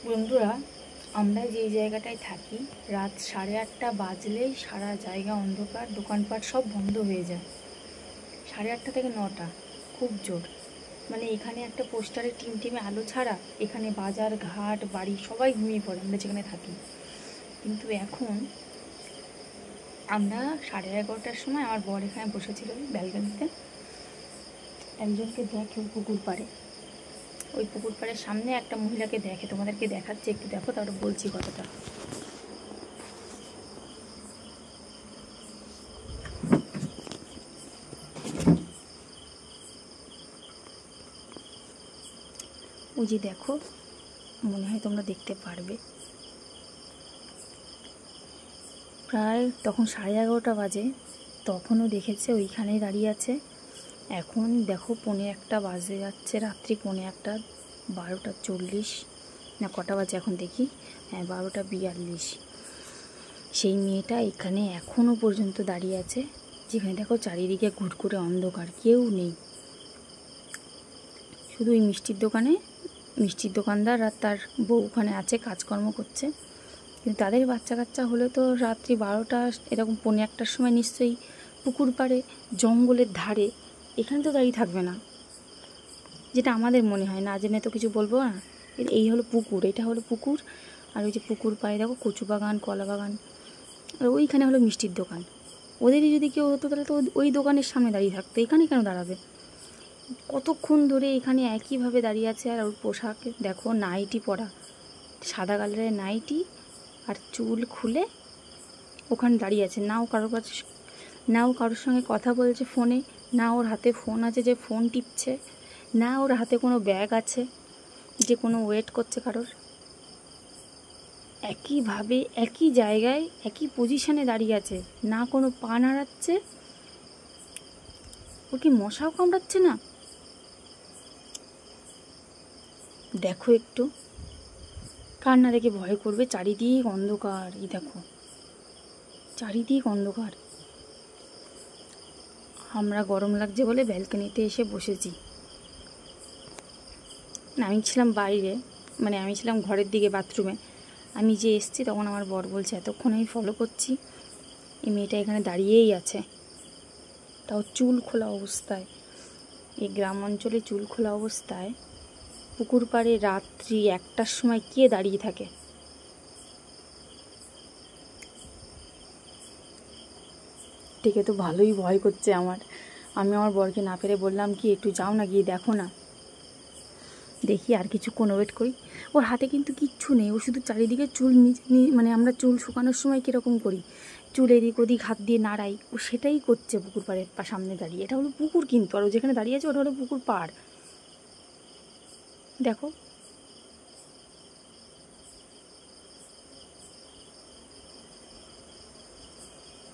বন্ধুরা, আমরা যেই জায়গাটায় থাকি রাত 8:30 বাজলেই সারা জায়গা অন্ধকার, দোকানপাট সব বন্ধ হয়ে যায়। 8:30 থেকে 9টা খুব জোর। মানে এখানে একটা পোস্টারে টিমটিমে আলো ছাড়া এখানে বাজার ঘাট বাড়ি সবাই ঘুমিয়ে পড়ে আমরা যেখানে থাকি। কিন্তু এখন আমরা 11:30টার সময় আমার বর এখানে বসেছিল ব্যালকনিতে, একজনকে দেখে পুকুর পাড়ে। ওই পুকুর পাড়ের সামনে একটা মহিলাকে দেখে, তোমাদেরকে দেখাচ্ছে, একটু দেখো, তারপর বলছি কথাটা। ওই যে দেখো, মনে হয় তোমরা দেখতে পারবে। প্রায় তখন 11:30 বাজে, তখনও দেখেছে ওইখানেই দাঁড়িয়ে আছে। এখন দেখো 1:45 বাজে যাচ্ছে, রাত্রি 1:45, 12:40 না কটা বাজে এখন দেখি, হ্যাঁ 12:42। সেই মেয়েটা এখানে এখনও পর্যন্ত দাঁড়িয়ে আছে, যেখানে দেখো চারিদিকে ঘুটঘুটে অন্ধকার, কেউ নেই। শুধু ওই মিষ্টির দোকানদার আর তার বউ ওখানে আছে, কাজকর্ম করছে। কিন্তু তাদের বাচ্চা কাচ্চা হলে তো রাত্রি 12টা এরকম 1:45টার সময় নিশ্চয়ই পুকুর পাড়ে জঙ্গলের ধারে এখানে তো দাঁড়িয়ে থাকবে না, যেটা আমাদের মনে হয়। না জেনে তো কিছু বলবো না। এই হলো পুকুর, এটা হলো পুকুর। আর ওই যে পুকুর পাড়ে দেখো কচু বাগান, কলা বাগান, আর ওইখানে হলো মিষ্টির দোকান। ওদেরই যদি কেউ হতো তাহলে তো ওই দোকানের সামনে দাঁড়িয়ে থাকতো, এখানে কেন দাঁড়াবে? কতক্ষণ ধরে এখানে একইভাবে দাঁড়িয়ে আছে। আর ওর পোশাক দেখো, নাইটি পরা, সাদা কালারের নাইটি, আর চুল খুলে ওখানে দাঁড়িয়ে আছে। না ও কারোর সঙ্গে কথা বলছে ফোনে, না ওর হাতে ফোন আছে যে ফোন টিপছে, না ওর হাতে কোনো ব্যাগ আছে যে কোনো ওয়েট করছে কারোর। একইভাবে একই জায়গায় একই পজিশনে দাঁড়িয়ে আছে, না কোনো পা নাড়াচ্ছে। ওর কি মশাও কামড়াচ্ছে না? দেখো একটু, কার না দেখে ভয় করবে? চারিদিক অন্ধকার, এই দেখো চারিদিক অন্ধকার। আমরা গরম লাগছে বলে ব্যালকনিতে এসে বসেছি। না, আমি ছিলাম বাইরে, মানে আমি ছিলাম ঘরের দিকে বাথরুমে। আমি যে এসছি তখন আমার বর বলছে এতক্ষণ আমি ফলো করছি, এই মেয়েটা এখানে দাঁড়িয়েই আছে, তাও চুল খোলা অবস্থায়। এই গ্রাম অঞ্চলে চুল খোলা অবস্থায় পুকুর পাড়ে রাত্রি 1টার সময় কে দাঁড়িয়ে থাকে? দেখে তো ভালোই ভয় করছে আমার। আমি আমার বরকে না পেরে বললাম কি, একটু যাও না, গিয়ে দেখো না। দেখি আর কিছুক্ষণ ওয়েট করি। ওর হাতে কিন্তু কিচ্ছু নেই, ও শুধু চারিদিকে চুল মানে আমরা চুল শুকানোর সময় কীরকম করি, চুল এদিক ওদিক হাত দিয়ে নাড়াই, ও সেটাই করছে পুকুর পাড়ের সামনে দাঁড়িয়ে। এটা হলো পুকুর কিন্তু, আর ও যেখানে দাঁড়িয়ে আছে ওটা হলো পুকুর পাড়। দেখো